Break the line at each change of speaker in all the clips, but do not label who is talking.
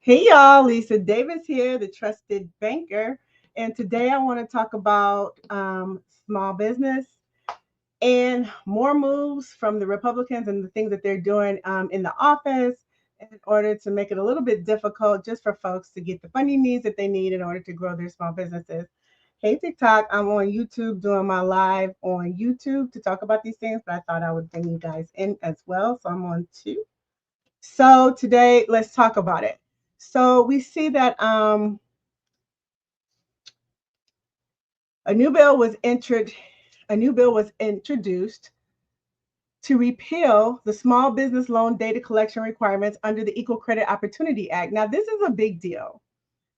Hey y'all, Lisa Davis here, the trusted banker. And today I want to talk about small business and more moves from the Republicans and the things that they're doing in the office in order to make it a little bit difficult just for folks to get the funding needs that they need in order to grow their small businesses. Hey TikTok, I'm on YouTube doing my live on YouTube to talk about these things, but I thought I would bring you guys in as well. So I'm on two. So today, let's talk about it. So we see that a new bill was entered. A new bill was introduced to repeal the small business loan data collection requirements under the Equal Credit Opportunity Act. Now, this is a big deal,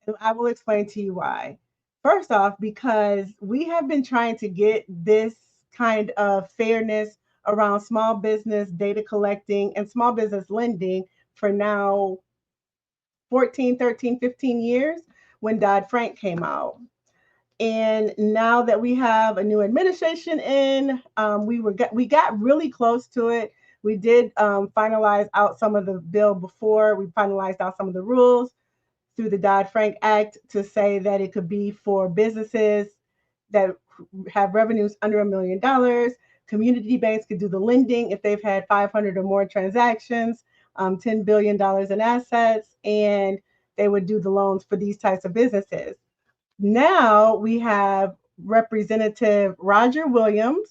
and I will explain to you why. First off, because we have been trying to get this kind of fairness around small business data collecting and small business lending for now 14, 13, 15 years when Dodd-Frank came out. And now that we have a new administration in, we got really close to it. We did finalize out some of the bill before we finalized out some of the rules through the Dodd-Frank Act to say that it could be for businesses that have revenues under $1 million. Community banks could do the lending if they've had 500 or more transactions, $10 billion in assets, and they would do the loans for these types of businesses. Now we have Representative Roger Williams,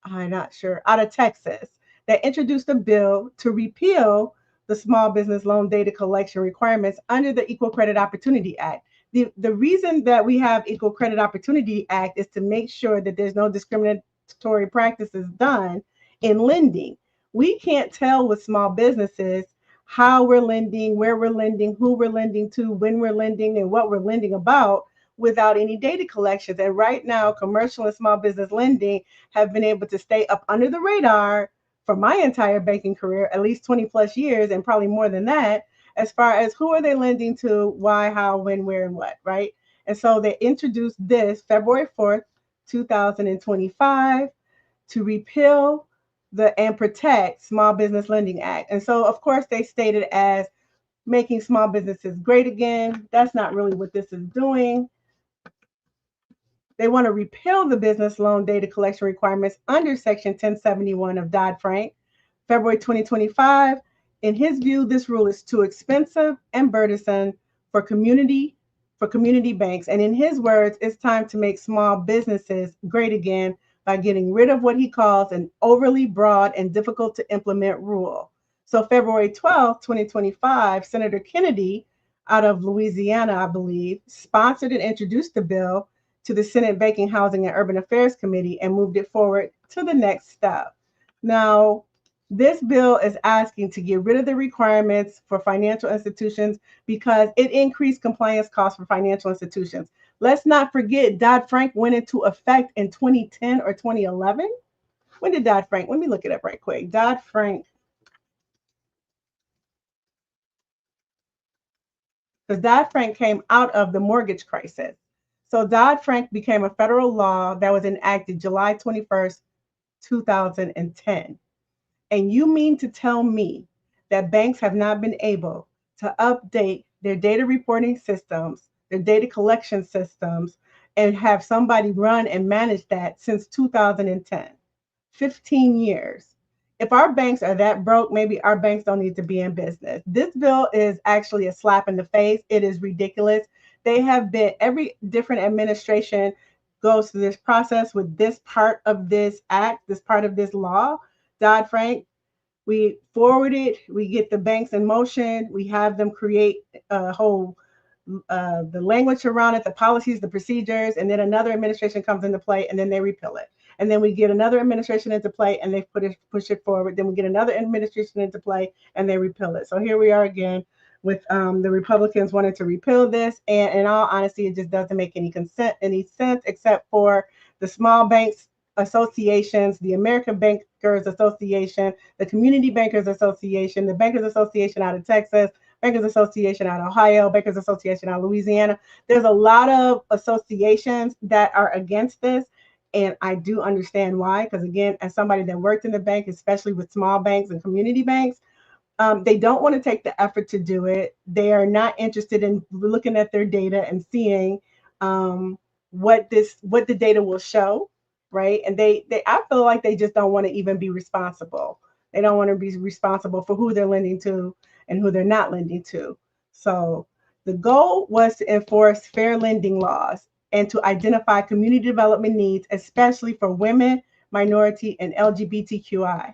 I'm not sure, out of Texas, that introduced a bill to repeal the small business loan data collection requirements under the Equal Credit Opportunity Act. The reason that we have Equal Credit Opportunity Act is to make sure that there's no discriminatory practices done in lending. We can't tell with small businesses how we're lending, where we're lending, who we're lending to, when we're lending, and what we're lending about without any data collections. And right now, commercial and small business lending have been able to stay up under the radar for my entire banking career, at least 20 plus years, and probably more than that, as far as who are they lending to, why, how, when, where, and what, right? And so they introduced this February 4th, 2025 to repeal the and protect Small Business Lending Act. And so, of course, they stated as making small businesses great again. That's not really what this is doing. They want to repeal the business loan data collection requirements under Section 1071 of Dodd-Frank, February 2025. In his view, this rule is too expensive and burdensome for community banks. And in his words, it's time to make small businesses great again by getting rid of what he calls an overly broad and difficult to implement rule. So February 12th, 2025, Senator Kennedy out of Louisiana, I believe, sponsored and introduced the bill to the Senate Banking, Housing, and Urban Affairs Committee and moved it forward to the next step. Now, this bill is asking to get rid of the requirements for financial institutions because it increased compliance costs for financial institutions. Let's not forget Dodd-Frank went into effect in 2010 or 2011. When did Dodd-Frank? Let me look it up right quick. Dodd-Frank, because Dodd-Frank came out of the mortgage crisis. So Dodd-Frank became a federal law that was enacted July 21st, 2010. And you mean to tell me that banks have not been able to update their data reporting systems, their data collection systems, and have somebody run and manage that since 2010, 15 years. If our banks are that broke, maybe our banks don't need to be in business. This bill is actually a slap in the face. It is ridiculous. They have been, every different administration goes through this process with this part of this act, this part of this law. Dodd-Frank, we forward it, we get the banks in motion, we have them create a whole the language around it, the policies, the procedures, and then another administration comes into play and then they repeal it. And then we get another administration into play and they push it forward. Then we get another administration into play and they repeal it. So here we are again with the Republicans wanting to repeal this. And in all honesty, it just doesn't make any sense except for the small banks associations, the American Bankers Association, the Community Bankers Association, the Bankers Association out of Texas, Bankers Association out of Ohio, Bankers Association out of Louisiana. There's a lot of associations that are against this. And I do understand why, because again, as somebody that worked in the bank, especially with small banks and community banks, They don't want to take the effort to do it. They are not interested in looking at their data and seeing um, what the data will show, right? And I feel like they just don't want to even be responsible. They don't want to be responsible for who they're lending to and who they're not lending to. So the goal was to enforce fair lending laws and to identify community development needs, especially for women, minority, and LGBTQI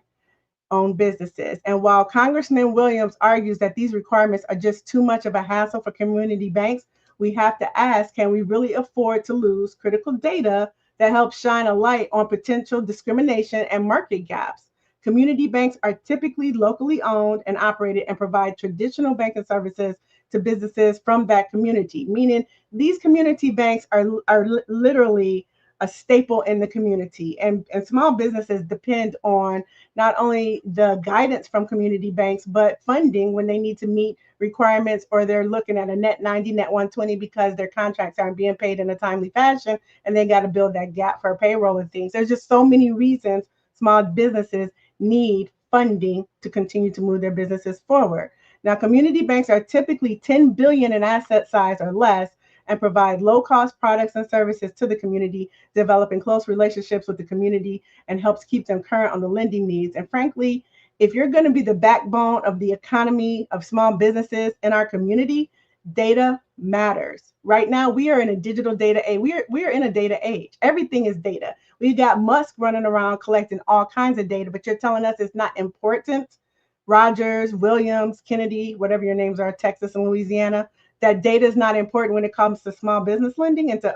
owned businesses. And while Congressman Williams argues that these requirements are just too much of a hassle for community banks, we have to ask, can we really afford to lose critical data that helps shine a light on potential discrimination and market gaps? Community banks are typically locally owned and operated and provide traditional banking services to businesses from that community, meaning these community banks are literally a staple in the community. And small businesses depend on not only the guidance from community banks, but funding when they need to meet requirements or they're looking at a net 90, net 120 because their contracts aren't being paid in a timely fashion and they got to build that gap for payroll and things. There's just so many reasons small businesses need funding to continue to move their businesses forward. Now, community banks are typically 10 billion in asset size or less and provide low-cost products and services to the community, developing close relationships with the community and helps keep them current on the lending needs. And frankly, if you're going to be the backbone of the economy of small businesses in our community, data matters. Right now, we are in a digital data age. We are in a data age. Everything is data. We got Musk running around collecting all kinds of data, but you're telling us it's not important. Rogers, Williams, Kennedy, whatever your names are, Texas and Louisiana, that data is not important when it comes to small business lending and to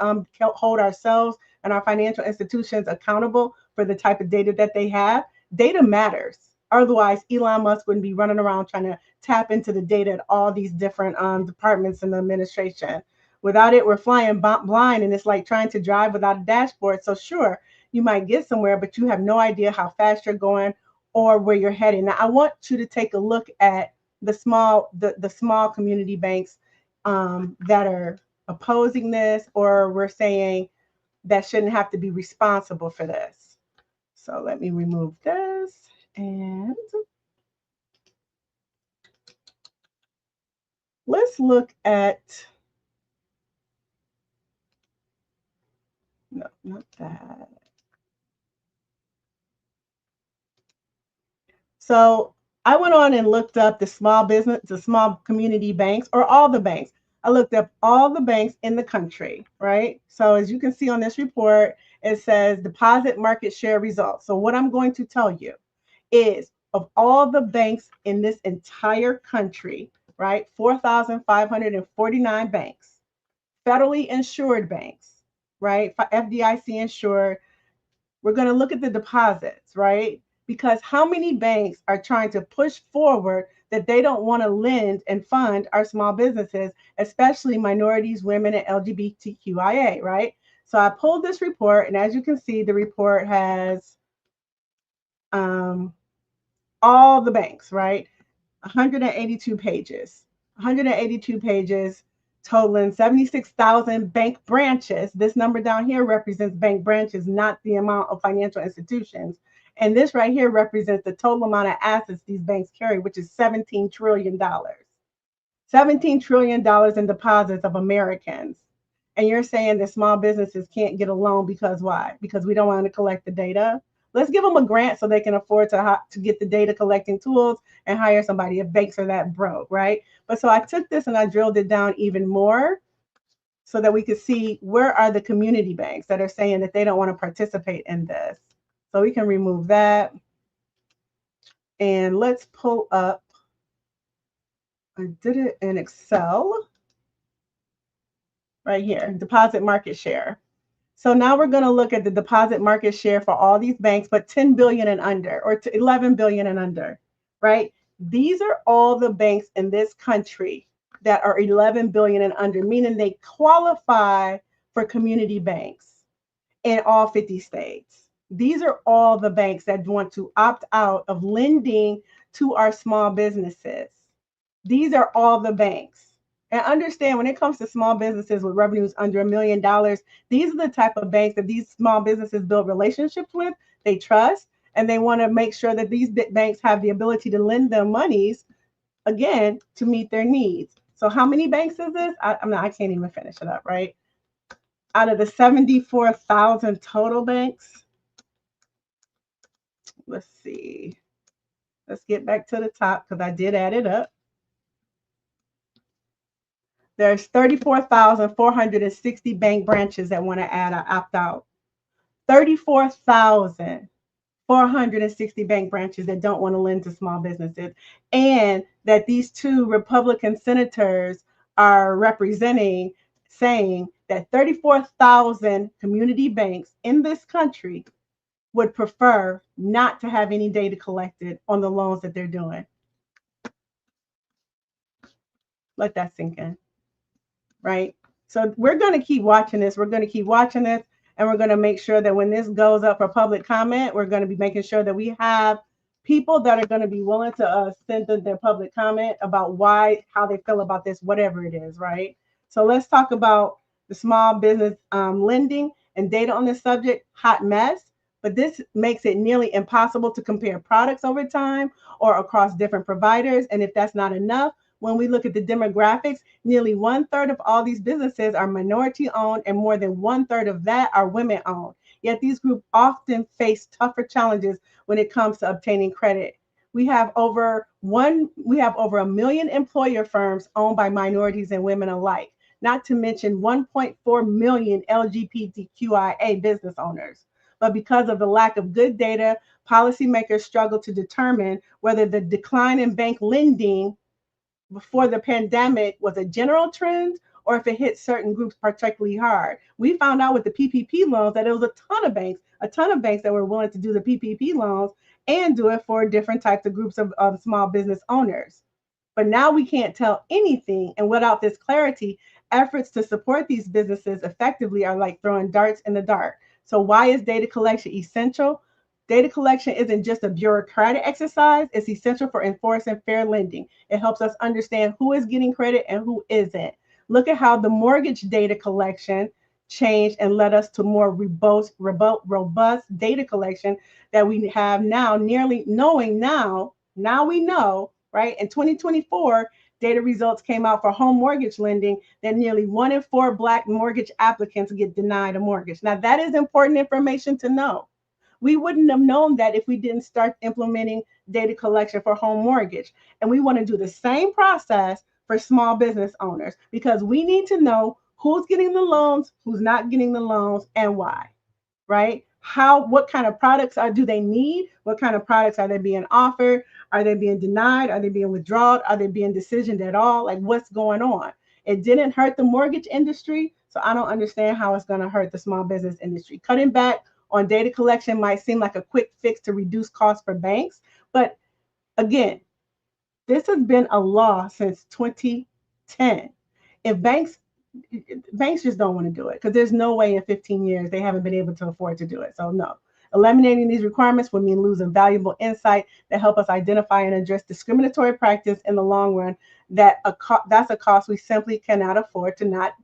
hold ourselves and our financial institutions accountable for the type of data that they have. Data matters. Otherwise, Elon Musk wouldn't be running around trying to tap into the data at all these different departments in the administration. Without it, we're flying blind, and it's like trying to drive without a dashboard. So sure, you might get somewhere, but you have no idea how fast you're going or where you're heading. Now, I want you to take a look at the small community banks that are opposing this, or we're saying that shouldn't have to be responsible for this. So let me remove this and let's look at, no, not that. So I went on and looked up the small community banks, or all the banks. I looked up all the banks in the country, right? So as you can see on this report, it says deposit market share results. So what I'm going to tell you is of all the banks in this entire country, right? 4,549 banks, federally insured banks, right? FDIC insured. We're going to look at the deposits, right? Because how many banks are trying to push forward that they don't want to lend and fund our small businesses, especially minorities, women, and LGBTQIA, right? So I pulled this report, and as you can see, the report has all the banks, right? 182 pages. 182 pages totaling 76,000 bank branches. This number down here represents bank branches, not the amount of financial institutions. And this right here represents the total amount of assets these banks carry, which is $17 trillion. $17 trillion in deposits of Americans. And you're saying that small businesses can't get a loan because why? Because we don't want to collect the data. Let's give them a grant so they can afford to get the data collecting tools and hire somebody if banks are that broke, right? But so I took this and I drilled it down even more so that we could see where are the community banks that are saying that they don't want to participate in this. So we can remove that. And let's pull up, I did it in Excel right here, deposit market share. So now we're going to look at the deposit market share for all these banks, but 10 billion and under, or 11 billion and under, right? These are all the banks in this country that are 11 billion and under, meaning they qualify for community banks in all 50 states. These are all the banks that want to opt out of lending to our small businesses. These are all the banks. And understand when it comes to small businesses with revenues under $1 million, these are the type of banks that these small businesses build relationships with, they trust, and they want to make sure that these banks have the ability to lend them monies again, to meet their needs. So how many banks is this? I can't even finish it up, right? Out of the 74,000 total banks, let's see. Let's get back to the top because I did add it up. There's 34,460 bank branches that want to add or opt out. 34,460 bank branches that don't want to lend to small businesses. And that these two Republican senators are representing, saying that 34,000 community banks in this country would prefer not to have any data collected on the loans that they're doing. Let that sink in, right? So we're going to keep watching this. We're going to keep watching this, and we're going to make sure that when this goes up for public comment, we're going to be making sure that we have people that are going to be willing to send their public comment about how they feel about this, whatever it is, right? So let's talk about the small business lending and data on this subject. Hot mess, but this makes it nearly impossible to compare products over time or across different providers. And if that's not enough, when we look at the demographics, nearly 1/3 of all these businesses are minority owned, and more than 1/3 of that are women owned. Yet these groups often face tougher challenges when it comes to obtaining credit. We have over 1 million employer firms owned by minorities and women alike, not to mention 1.4 million LGBTQIA business owners. But because of the lack of good data, policymakers struggle to determine whether the decline in bank lending before the pandemic was a general trend or if it hit certain groups particularly hard. We found out with the PPP loans that it was a ton of banks that were willing to do the PPP loans and do it for different types of groups of small business owners. But now we can't tell anything. And without this clarity, efforts to support these businesses effectively are like throwing darts in the dark. So, why is data collection essential? Data collection isn't just a bureaucratic exercise, it's essential for enforcing fair lending. It helps us understand who is getting credit and who isn't. Look at how the mortgage data collection changed and led us to more robust data collection that we have now, nearly knowing now we know, right? In 2024, data results came out for home mortgage lending that nearly 1 in 4 Black mortgage applicants get denied a mortgage. Now, that is important information to know. We wouldn't have known that if we didn't start implementing data collection for home mortgage. And we want to do the same process for small business owners because we need to know who's getting the loans, who's not getting the loans, and why, right? What kind of products do they need? What kind of products are they being offered? Are they being denied? Are they being withdrawn? Are they being decisioned at all? Like, what's going on? It didn't hurt the mortgage industry, so I don't understand how it's going to hurt the small business industry. Cutting back on data collection might seem like a quick fix to reduce costs for banks, but again, this has been a law since 2010. If banks just don't want to do it because there's no way in 15 years they haven't been able to afford to do it. So no, eliminating these requirements would mean losing valuable insight that help us identify and address discriminatory practice in the long run. That's a cost we simply cannot afford to not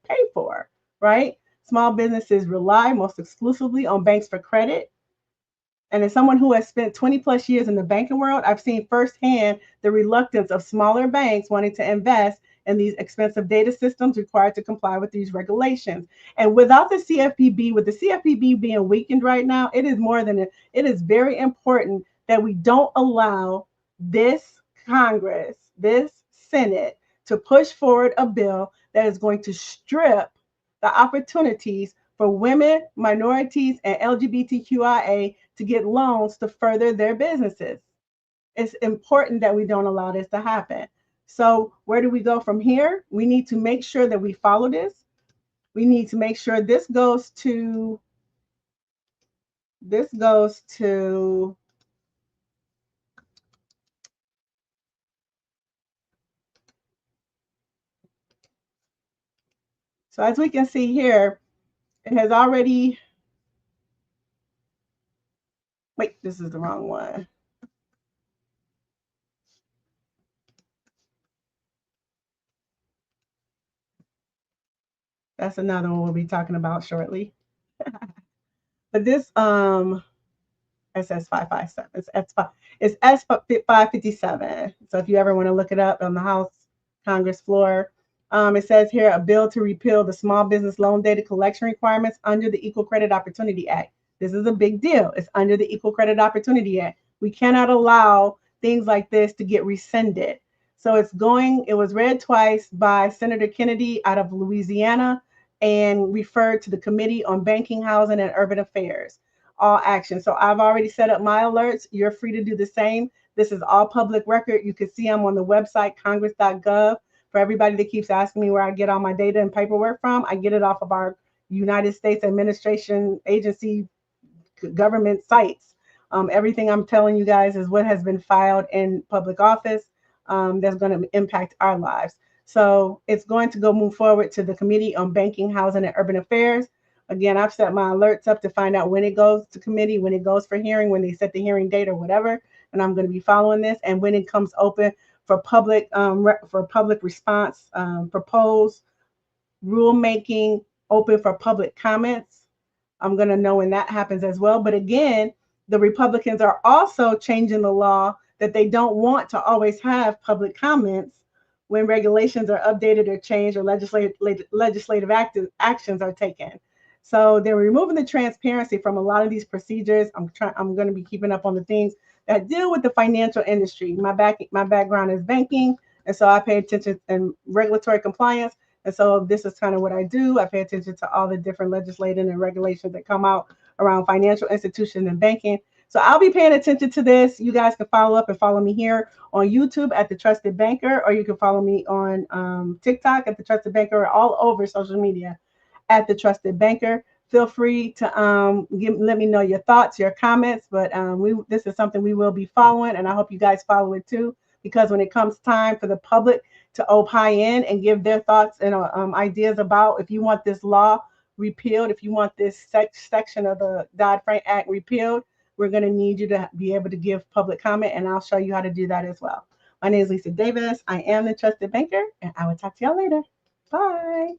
pay for, right? Small businesses rely most exclusively on banks for credit. And as someone who has spent 20 plus years in the banking world, I've seen firsthand the reluctance of smaller banks wanting to invest in these expensive data systems required to comply with these regulations. And without the CFPB, with the CFPB being weakened right now, it is very important that we don't allow this Congress, this Senate, to push forward a bill that is going to strip the opportunities for women, minorities, and LGBTQIA to get loans to further their businesses. It's important that we don't allow this to happen. So, where do we go from here? We need to make sure that we follow this. We need to make sure this goes to so as we can see here, it has already wait, this is the wrong one. That's another one we'll be talking about shortly. But SS 557. It's S 557. So if you ever want to look it up on the House Congress floor, it says here a bill to repeal the small business loan data collection requirements under the Equal Credit Opportunity Act. This is a big deal. It's under the Equal Credit Opportunity Act. We cannot allow things like this to get rescinded. So it was read twice by Senator Kennedy out of Louisiana and referred to the Committee on Banking, Housing, and Urban Affairs. All action. So I've already set up my alerts. You're free to do the same. This is all public record. You can see I'm on the website, congress.gov. For everybody that keeps asking me where I get all my data and paperwork from, I get it off of our United States Administration Agency government sites. Everything I'm telling you guys is what has been filed in public office that's going to impact our lives. So it's going to go move forward to the Committee on Banking, Housing, and Urban Affairs. Again, I've set my alerts up to find out when it goes to committee, when it goes for hearing, when they set the hearing date or whatever. And I'm going to be following this. And when it comes open for public response, proposed rulemaking, open for public comments. I'm going to know when that happens as well. But again, the Republicans are also changing the law that they don't want to always have public comments when regulations are updated or changed or legislative actions are taken. So they're removing the transparency from a lot of these procedures. I'm going to be keeping up on the things that deal with the financial industry. My background is banking, and so I pay attention in regulatory compliance. And so this is kind of what I do. I pay attention to all the different legislative and regulations that come out around financial institutions and banking. So I'll be paying attention to this. You guys can follow up and follow me here on YouTube at The Trusted Banker, or you can follow me on TikTok at The Trusted Banker, or all over social media at The Trusted Banker. Feel free to let me know your thoughts, your comments, but this is something we will be following, and I hope you guys follow it too, because when it comes time for the public to opine and give their thoughts and ideas about if you want this law repealed, if you want this section of the Dodd-Frank Act repealed, we're going to need you to be able to give public comment, and I'll show you how to do that as well. My name is Lisa Davis. I am The Trusted Banker, and I will talk to y'all later. Bye.